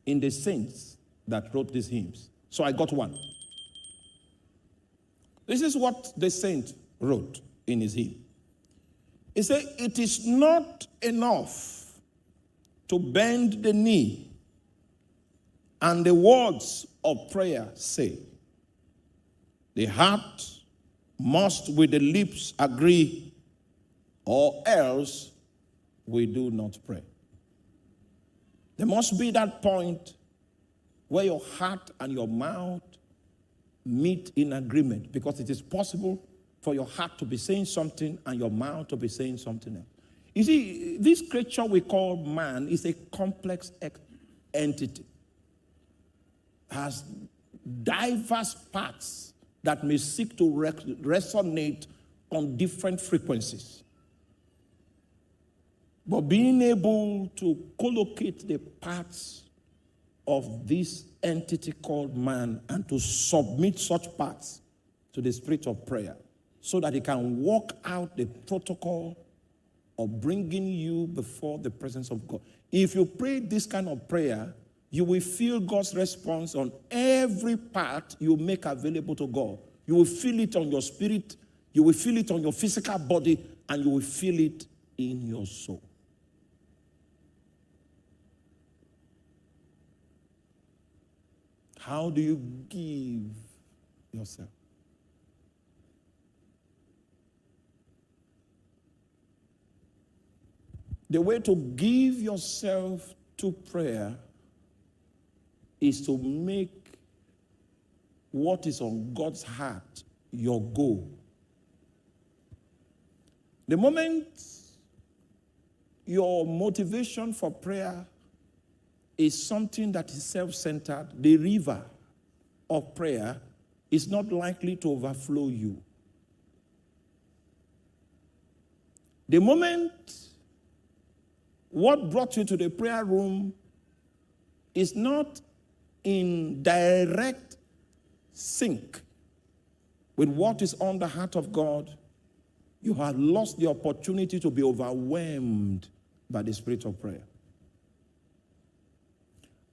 in the saints that wrote these hymns. So I got one. This is what the saint wrote in his hymn. He said, it is not enough to bend the knee and the words of prayer say. The heart must with the lips agree, or else we do not pray. There must be that point where your heart and your mouth meet in agreement, because it is possible for your heart to be saying something and your mouth to be saying something else. You see, this creature we call man is a complex entity. Has diverse parts that may seek to resonate on different frequencies. But being able to collocate the parts of this entity called man and to submit such parts to the spirit of prayer so that it can walk out the protocol of bringing you before the presence of God. If you pray this kind of prayer, you will feel God's response on every part you make available to God. You will feel it on your spirit, you will feel it on your physical body, and you will feel it in your soul. How do you give yourself? The way to give yourself to prayer is to make what is on God's heart your goal. The moment your motivation for prayer is something that is self-centered, the river of prayer is not likely to overflow you. The moment what brought you to the prayer room is not in direct sync with what is on the heart of God, you have lost the opportunity to be overwhelmed by the spirit of prayer.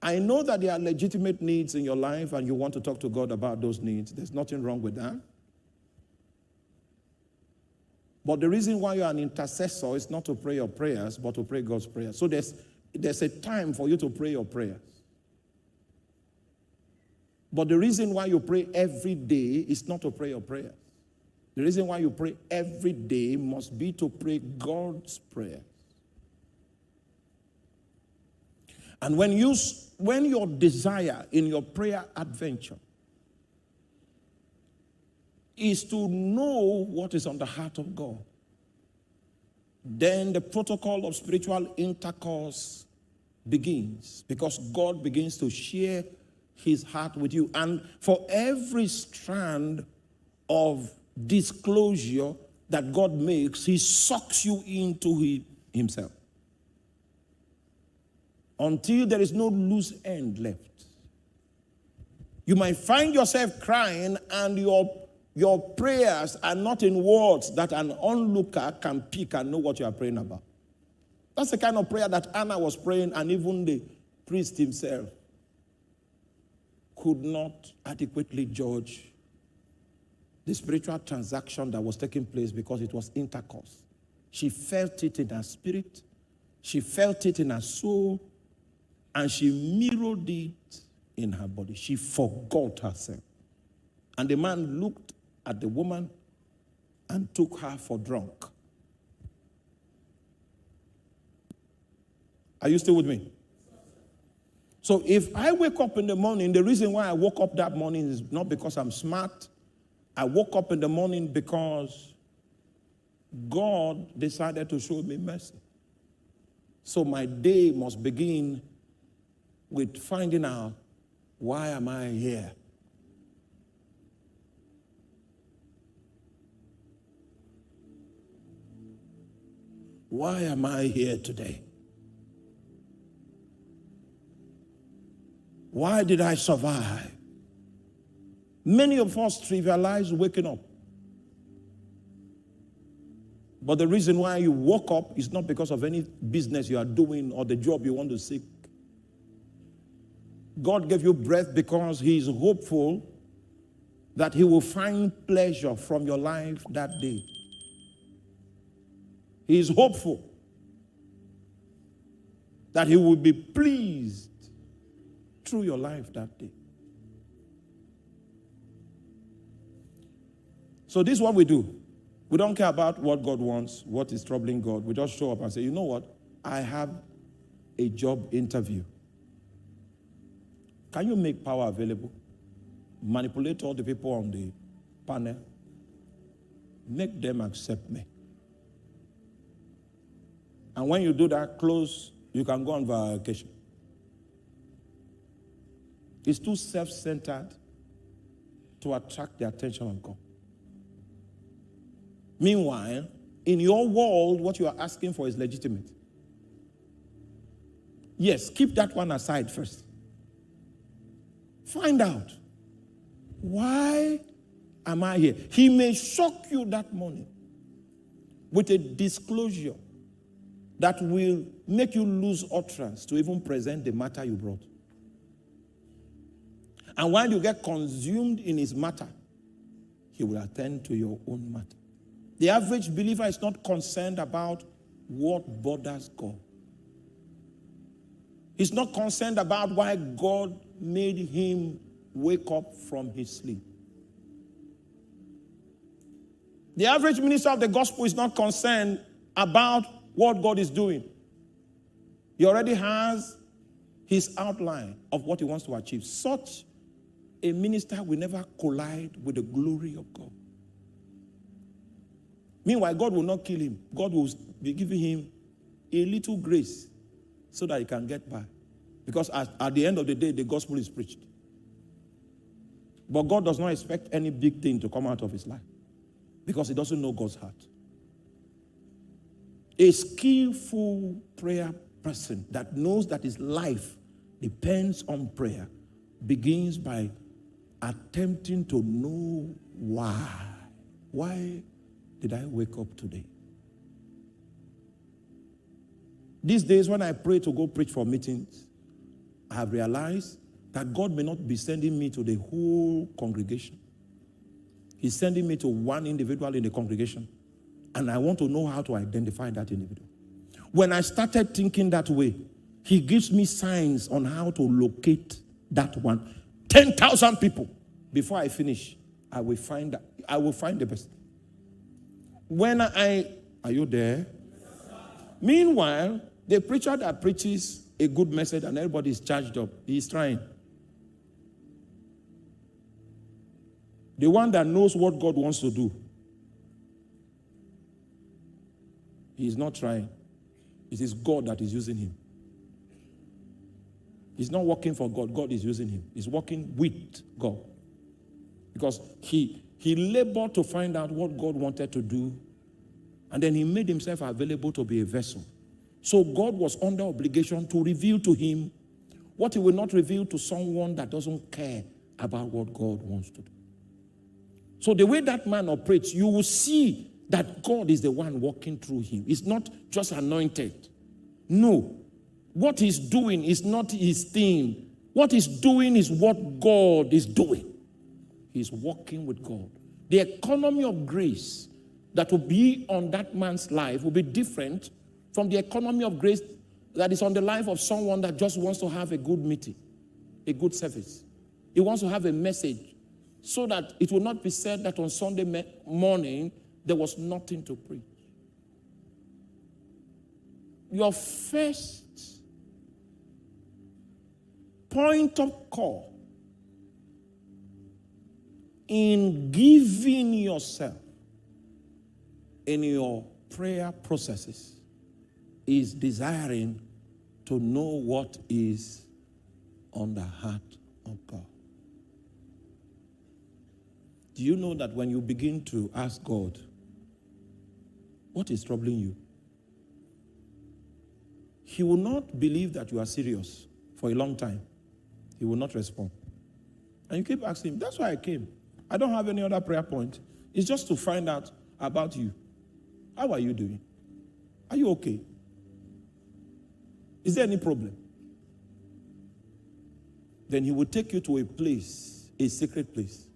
I know that there are legitimate needs in your life and you want to talk to God about those needs. There's nothing wrong with that. But the reason why you're an intercessor is not to pray your prayers, but to pray God's prayers. So there's a time for you to pray your prayers. But the reason why you pray every day is not to pray your prayers. The reason why you pray every day must be to pray God's prayers. And when your desire in your prayer adventure is to know what is on the heart of God, then the protocol of spiritual intercourse begins, because God begins to share his heart with you. And for every strand of disclosure that God makes, he sucks you into himself, until there is no loose end left. You might find yourself crying and your prayers are not in words that an onlooker can pick and know what you are praying about. That's the kind of prayer that Anna was praying, and even the priest himself could not adequately judge the spiritual transaction that was taking place, because it was intercourse. She felt it in her spirit, she felt it in her soul, and she mirrored it in her body. She forgot herself. And the man looked at the woman and took her for drunk. Are you still with me? So if I wake up in the morning, the reason why I woke up that morning is not because I'm smart. I woke up in the morning because God decided to show me mercy. So my day must begin with finding out, why am I here? Why am I here today? Why did I survive? Many of us trivialize waking up. But the reason why you woke up is not because of any business you are doing or the job you want to seek. God gave you breath because he is hopeful that he will find pleasure from your life that day. He is hopeful that he will be pleased through your life that day. So this is what we do. We don't care about what God wants, what is troubling God. We just show up and say, you know what? I have a job interview. Can you make power available? Manipulate all the people on the panel. Make them accept me. And when you do that, close, you can go on vacation. It's too self-centered to attract the attention of God. Meanwhile, in your world, what you are asking for is legitimate. Yes, keep that one aside first. Find out, why am I here? He may shock you that morning with a disclosure that will make you lose utterance to even present the matter you brought. And when you get consumed in his matter, he will attend to your own matter. The average believer is not concerned about what bothers God. He's not concerned about why God made him wake up from his sleep. The average minister of the gospel is not concerned about what God is doing. He already has his outline of what he wants to achieve. Such a minister will never collide with the glory of God. Meanwhile, God will not kill him. God will be giving him a little grace so that he can get by. Because at the end of the day, the gospel is preached. But God does not expect any big thing to come out of his life because he doesn't know God's heart. A skillful prayer person that knows that his life depends on prayer begins by attempting to know why. Why did I wake up today? These days when I pray to go preach for meetings, I have realized that God may not be sending me to the whole congregation. He's sending me to one individual in the congregation. And I want to know how to identify that individual. When I started thinking that way, he gives me signs on how to locate that one. 10,000 people. Before I finish, I will find the best. Are you there? Meanwhile, the preacher that preaches a good message and everybody is charged up, he's trying. The one that knows what God wants to do, he's not trying. It is God that is using him. He's not working for God. God is using him. He's working with God. Because he labored to find out what God wanted to do, and then he made himself available to be a vessel. So God was under obligation to reveal to him what he will not reveal to someone that doesn't care about what God wants to do. So the way that man operates, you will see that God is the one walking through him. He's not just anointed. No. What he's doing is not his thing. What he's doing is what God is doing. He's walking with God. The economy of grace that will be on that man's life will be different from the economy of grace that is on the life of someone that just wants to have a good meeting, a good service. He wants to have a message so that it will not be said that on Sunday morning there was nothing to preach. Your first point of call in giving yourself in your prayer processes is desiring to know what is on the heart of God. Do you know that when you begin to ask God, what is troubling you? He will not believe that you are serious for a long time. He will not respond. And you keep asking him, that's why I came. I don't have any other prayer point. It's just to find out about you. How are you doing? Are you okay? Is there any problem? then he will take you to a place, a secret place.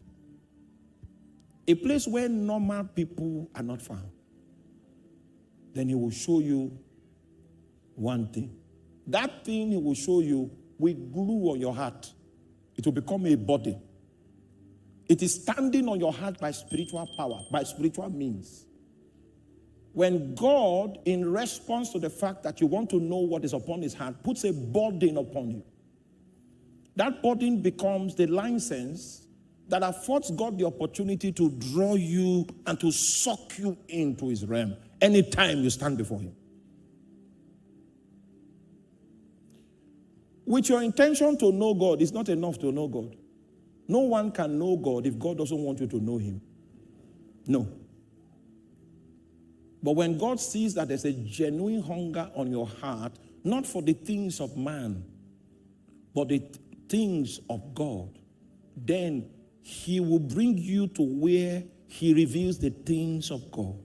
A place where normal people are not found. Then he will show you one thing. That thing he will show you will glue on your heart. It will become a body. It is standing on your heart by spiritual power, by spiritual means. When God, in response to the fact that you want to know what is upon his heart, puts a burden upon you, that burden becomes the license that affords God the opportunity to draw you and to suck you into his realm anytime you stand before him. With your intention to know God, it's not enough to know God. No one can know God if God doesn't want you to know him. No. But when God sees that there's a genuine hunger on your heart, not for the things of man, but the things of God, then he will bring you to where he reveals the things of God.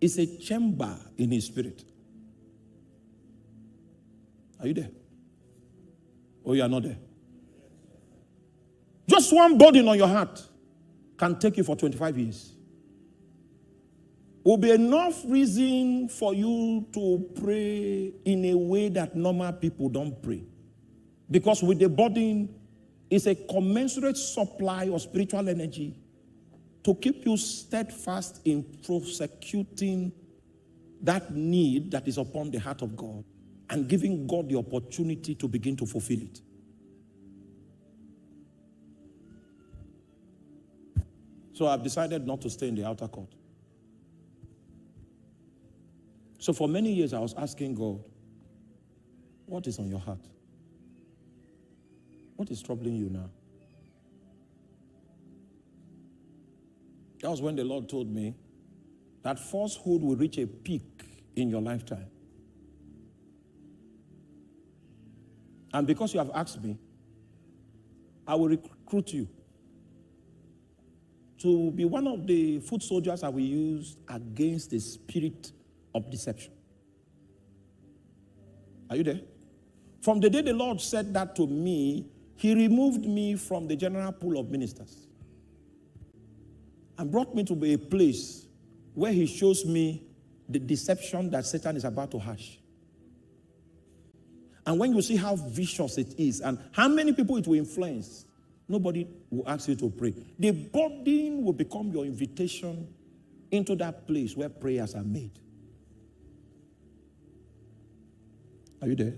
It's a chamber in his spirit. Are you there? Or you are not there? Just one burden on your heart can take you for 25 years. Will be enough reason for you to pray in a way that normal people don't pray. Because with the burden is a commensurate supply of spiritual energy to keep you steadfast in prosecuting that need that is upon the heart of God and giving God the opportunity to begin to fulfill it. So I've decided not to stay in the outer court. So for many years I was asking God, what is on your heart? What is troubling you now? That was when the Lord told me that falsehood will reach a peak in your lifetime. And because you have asked me, I will recruit you to be one of the foot soldiers I will use against the spirit of deception. Are you there? From the day the Lord said that to me, he removed me from the general pool of ministers and brought me to a place where he shows me the deception that Satan is about to hash. And when you see how vicious it is and how many people it will influence, nobody will ask you to pray. The burden will become your invitation into that place where prayers are made. Are you there?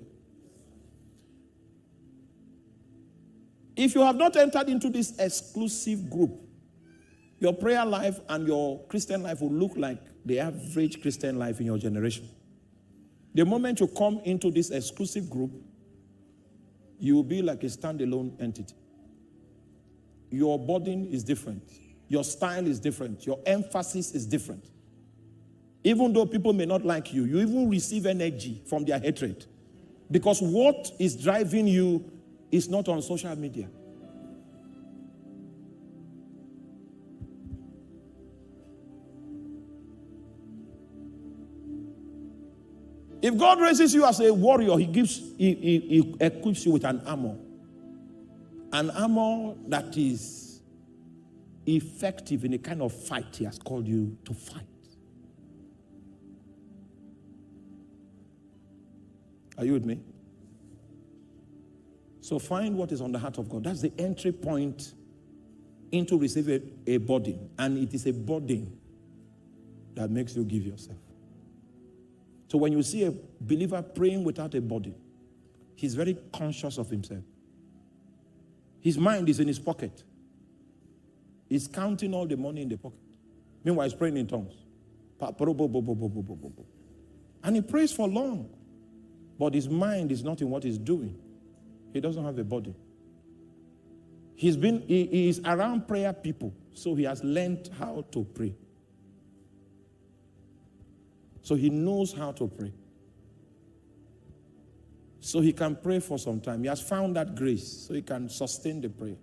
If you have not entered into this exclusive group, your prayer life and your Christian life will look like the average Christian life in your generation. The moment you come into this exclusive group, you will be like a standalone entity. Your burden is different. Your style is different. Your emphasis is different. Even though people may not like you, you even receive energy from their hatred. Because what is driving you is not on social media. If God raises you as a warrior, he equips you with an armor. An armor that is effective in the kind of fight he has called you to fight. Are you with me? So find what is on the heart of God. That's the entry point into receiving a burden. And it is a burden that makes you give yourself. So when you see a believer praying without a burden, he's very conscious of himself. His mind is in his pocket. He's counting all the money in the pocket. Meanwhile, he's praying in tongues. And he prays for long. But his mind is not in what he's doing. He doesn't have a body. He is around prayer people, so he has learned how to pray. So he knows how to pray. So he can pray for some time. He has found that grace, so he can sustain the prayer.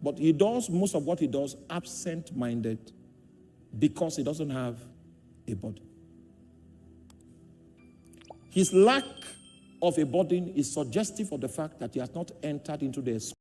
But he does most of what he does absent-minded because he doesn't have a body. His lack of a burden is suggestive of the fact that he has not entered into the